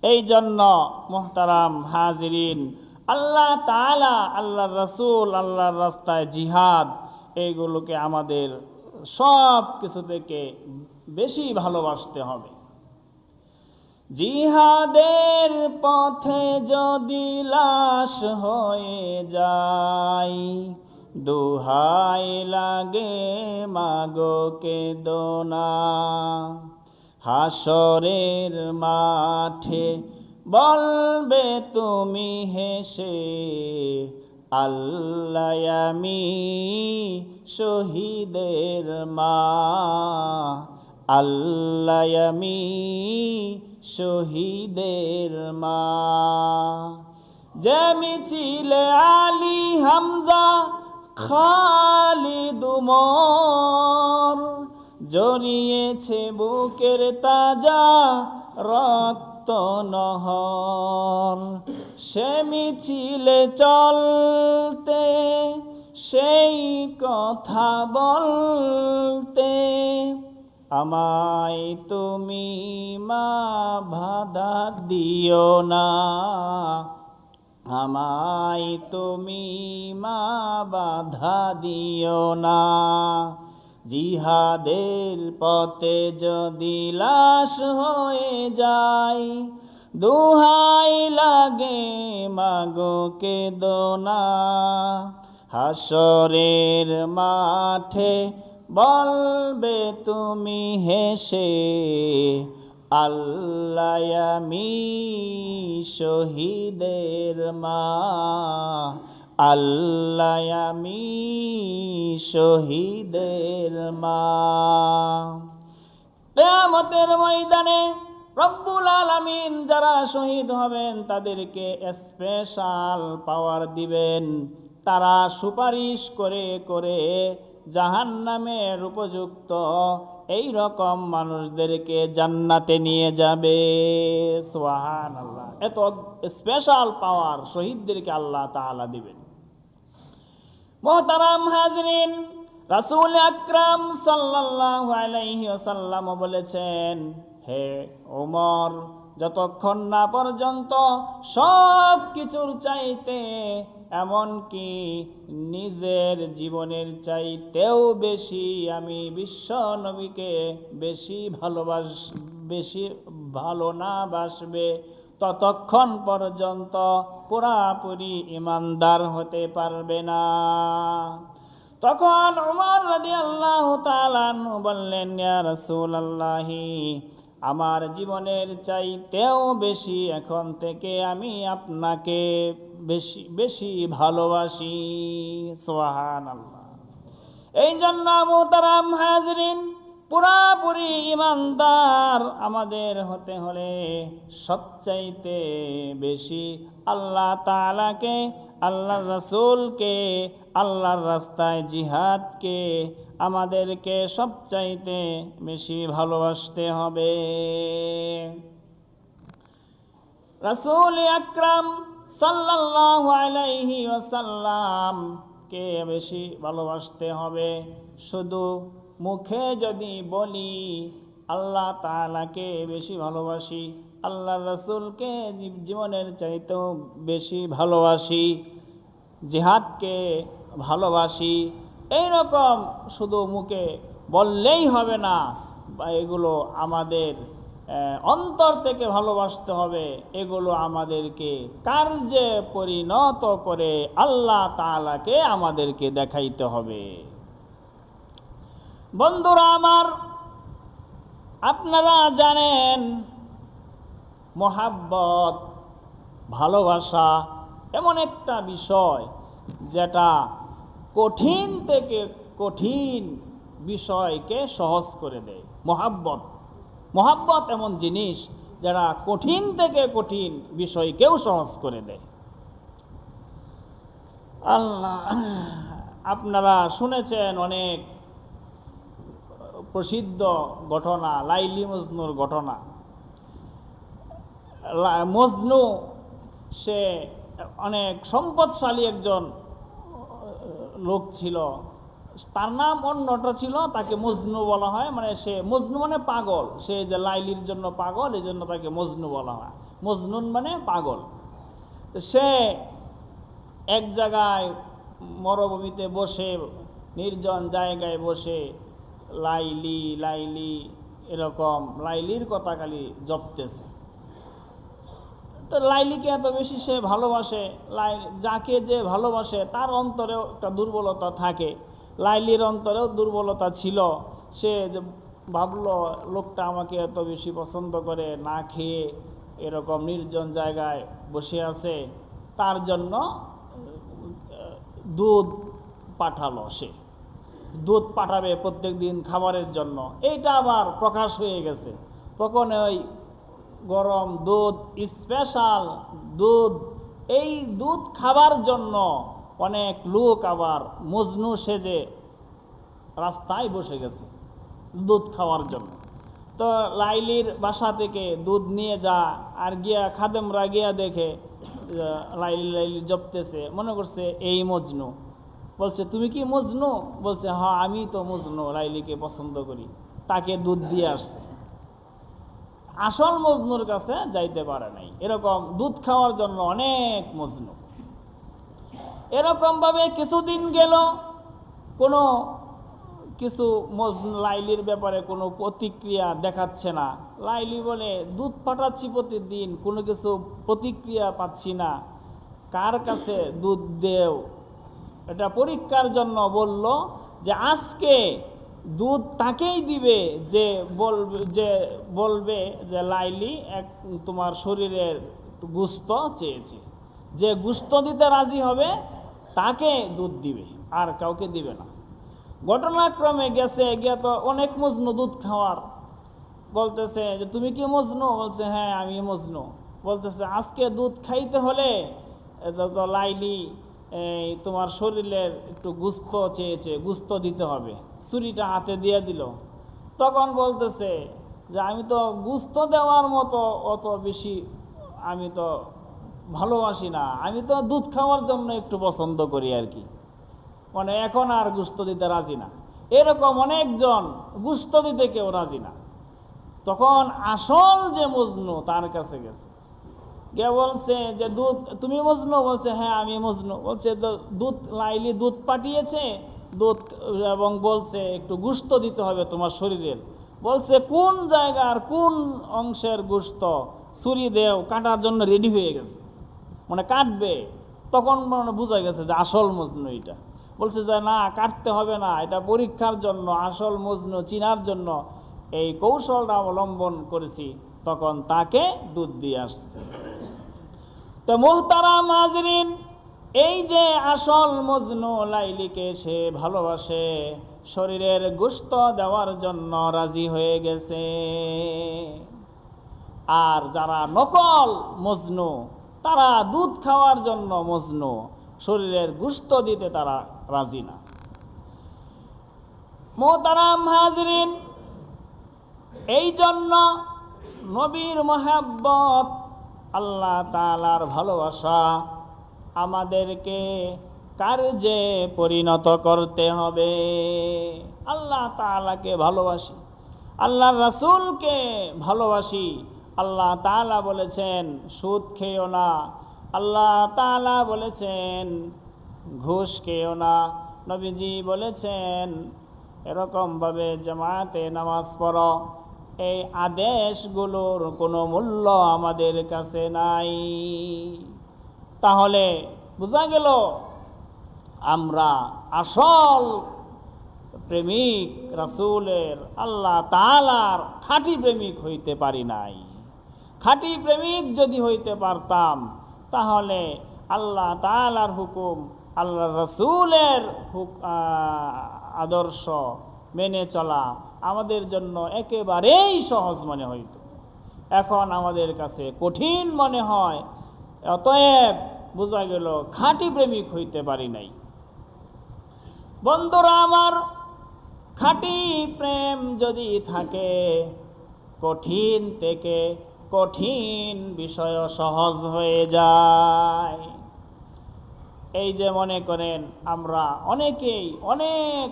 এই জন্য মুহতারাম হাজিরিন, আল্লাহ তাআলা, আল্লাহর রাসূল, আল্লাহর রাস্তায় জিহাদ, এইগুলোকে আমাদের সব কিছু থেকে বেশি ভালোবাসতে হবে। জিহাদের পথে যদি লাশ হয়ে যায়, দোহাই লাগে মাগো কেঁদো না। হাসরের মাঠে বলবে তুমি হেসে, আল্লাহ আমি শহীদের মা, আল্লাহ আমি শহীদের মা। যে মিছিলে আলী হামজা খালিদ উমর, জড়িয়েছে বুকের তাজা রক্ত নহর, সে মিছিলে চলতে, সেই কথা বলতে, আমায় তুমি মা বাধা দিও না, আমায় তুমি মা বাধা দিও না। জিহাদের পথে যদি লাশ হয়ে যায়, দোহাই লাগে মাগো কেঁদো না। হাসরের মাঠে বলবে তুমি হেসে, আল্লাহ আমি শহীদের মা, আল্লাহ আমি শহীদের মা। কিয়ামতের ময়দানে রব্বুল আলামিন যারা শহীদ হবেন তাদেরকে স্পেশাল পাওয়ার দিবেন। তারা সুপারিশ করে করে জাহান্নামের উপযুক্ত এই রকম মানুষদেরকে জান্নাতে নিয়ে যাবে। সুবহানাল্লাহ, এত স্পেশাল পাওয়ার শহীদদেরকে আল্লাহ তাআলা দিবেন। মুহতারাম হাজরিন, রাসূল আকরাম সাল্লাল্লাহু আলাইহি ওয়াসাল্লাম বলেছেন, হে ওমর, যতক্ষণ না পর্যন্ত সব কিছুর চাইতে, এমনকি নিজের জীবনের চাইতেও বেশি আমি বিশ্ব নবীকে বেশি ভালো না বাসবে, ততক্ষণ পর্যন্ত পুরাপুরি ইমানদার হতে পারবে না। তখন উমর রাদিয়াল্লাহু তাআলা আনহু বললেন, ইয়া রাসূলুল্লাহি, আমার জীবনের চাইতেও বেশি এখন থেকে আমি আপনাকে বেশি বেশি ভালোবাসি। সুবহানাল্লাহ। এই জন্য মুহতারাম হাজরিন, পুরাপুরি ইমানদার আমাদের হতে হলে সবচাইতে বেশি আল্লাহ তাআলাকে, আল্লাহর রাসূলকে, আল্লাহর রাস্তায় জিহাদকে আমাদেরকে সবচাইতে বেশি ভালোবাসতে হবে। রাসূল আকরাম সাল্লাল্লাহু আলাইহি ওয়াসাল্লাম কে বেশি ভালোবাসতে হবে। শুধু মুখে যদি বলি আল্লাহ তাআলাকে বেশি ভালোবাসি, আল্লাহর রাসূলকে জীবনের চাইতেও বেশি ভালোবাসি, জিহাদকে ভালোবাসি, এইরকম শুধু মুখে বললেই হবে না, এগুলো আমাদের অন্তর থেকে ভালোবাসতে হবে। এগুলো আমাদেরকে কার্যে পরিণত করে আল্লাহ তাআলাকে আমাদেরকে দেখাইতে হবে। বন্ধুরা আমার, আপনারা জানেন মহাব্বত, ভালোবাসা এমন একটা বিষয় যেটা কঠিন থেকে কঠিন বিষয়কে সহজ করে দেয়। মহাব্বত এমন জিনিস যারা কঠিন থেকে কঠিন বিষয়কেও সহজ করে দেয়। আল্লাহ, আপনারা শুনেছেন অনেক প্রসিদ্ধ ঘটনা, লাইলি মজনুর ঘটনা। মজনু সে অনেক সম্পদশালী একজন লোক ছিল। তার নাম অন্যটা ছিল, তাকে মজনু বলা হয়, মানে সে মজনু মানে পাগল, সে যে লাইলির জন্য পাগল, এই জন্য তাকে মজনু বলা হয়। মজনুন মানে পাগল। তো সে এক জায়গায় মরুভূমিতে বসে, নির্জন জায়গায় বসে লাইলি লাইলি এরকম লাইলির কথা খালি জপতেছে। তো লাইলিকে এত বেশি সে ভালোবাসে, যাকে যে ভালোবাসে তার অন্তরেও একটা দুর্বলতা থাকে। লাইলির অন্তরেও দুর্বলতা ছিল। সে যে ভাবলো, লোকটা আমাকে এত বেশি পছন্দ করে, না খেয়ে এরকম নির্জন জায়গায় বসে আছে, তার জন্য দুধ পাঠালো। সে দুধ পাঠাবে প্রত্যেক দিন খাবারের জন্য। এইটা আবার প্রকাশ হয়ে গেছে। তখন ওই গরম দুধ, স্পেশাল দুধ, এই দুধ খাবার জন্য অনেক লোক আবার মজনু সেজে রাস্তায় বসে গেছে দুধ খাওয়ার জন্য। তো লাইলির বাসা থেকে দুধ নিয়ে যা, আর গিয়া খাদেমরা গিয়া দেখে লাইলি লাইলি জপতেছে, মনে করছে এই মজনু। বলছে, তুমি কি মজনু? বলছে, হ্যাঁ আমি তো মজনু, লাইলিকে পছন্দ করি। তাকে দুধ দিয়ে আসছে। আসল মজনুর কাছে যাইতে পারে নাই, এরকম দুধ খাওয়ার জন্য অনেক মজনু। এরকমভাবে কিছুদিন গেল, কোনো কিছু মজনু লাইলির ব্যাপারে কোনো প্রতিক্রিয়া দেখাচ্ছে না। লাইলি বলে, দুধ পাঠাচ্ছি প্রতিদিন, কোনো কিছু প্রতিক্রিয়া পাচ্ছি না, কার কাছে দুধ দেও? এটা পরীক্ষার জন্য বলল যে আজকে দুধ তাকেই দিবে যে বলবে যে লাইলি তোমার শরীরের গোশত চেয়েছে। যে গোশত দিতে রাজি হবে তাকে দুধ দিবে, আর কাউকে দিবে না। ঘটনাক্রমে গেছে, গিয়া তো অনেক মজনু দুধ খাওয়ার। বলতেছে যে তুমি কি মজনু? বলছে, হ্যাঁ আমি মজনু। বলতেছে, আজকে দুধ খাইতে হলে তো লাইলি তোমার শরীরের একটু গোশত চেয়েছে, গোশত দিতে হবে। ছুরিটা হাতে দিয়ে দিল। তখন বলতেছে যে আমি তো গোশত দেওয়ার মতো অত বেশি আমি তো ভালোবাসি না, আমি তো দুধ খাওয়ার জন্য একটু পছন্দ করি আর কি, মানে এখন আর গোশত দিতে রাজি না। এরকম অনেকজন, গোশত দিতে কেউ রাজি না। তখন আসল যে মজনু তার কাছে গেছে, গিয়ে বলছে যে দুধ, তুমি মজনু? বলছে, হ্যাঁ আমি মজনু। বলছে, দুধ লাইলি দুধ পাঠিয়েছে, দুধ এবং বলছে একটু গোশত দিতে হবে তোমার শরীরের। বলছে, কোন জায়গার কোন অংশের গোশত? ছুরি দেও, কাটার জন্য রেডি হয়ে গেছে, মানে কাটবে। তখন মানে বোঝা গেছে যে আসল মজনু এটা। বলছে যে না, কাটতে হবে না, এটা পরীক্ষার জন্য, আসল মজনু চিনার জন্য এই কৌশলটা অবলম্বন করেছি। তখন তাকে দুধ দিয়ে আসছে। তো মুহতারাম হাজরিন, এই যে আসল মজনু লাইলিকে সে ভালোবাসে, শরীরের গোশত দেওয়ার জন্য রাজি হয়ে গেছে। আর যারা নকল মজনু, তারা দুধ খাওয়ার জন্য মজনু, শরীরের গোশত দিতে তারা রাজি না। মুহতারাম হাজরিন, এই জন্য নবীর মহাব্বত, আল্লাহ তাআলার ভালোবাসা আমাদেরকে কার্যে পরিণত করতে হবে। আল্লাহ তাআলাকে ভালোবাসি, আল্লাহর রাসূলকে ভালোবাসি। আল্লাহ তাআলা বলেছেন সুদ খেও না, আল্লাহ তাআলা বলেছেন ঘুষ খেও না, নবীজি বলেছেন এরকমভাবে জামাতে নামাজ পড়ো। এই আদেশগুলোর কোনো মূল্য আমাদের কাছে নাই। তাহলে বোঝা গেল আমরা আসল প্রেমিক রাসূলের, আল্লাহ তাআলার খাঁটি প্রেমিক হইতে পারি নাই। খাঁটি প্রেমিক যদি হইতে পারতাম, তাহলে আল্লাহ তাআলার হুকুম, আল্লাহ রাসূলের আদর্শ মেনে চলা আমাদের জন্য একেবারেই সহজ মনে হইত। এখন আমাদের কাছে কঠিন মনে হয়। অতএব বোঝা গেল খাঁটি প্রেমিক হইতে পারি নাই। বন্ধুরা আমার, খাঁটি প্রেম যদি থাকে, কঠিন থেকে কঠিন বিষয় সহজ হয়ে যায়। এই যে মনে করেন আমরা অনেকেই অনেক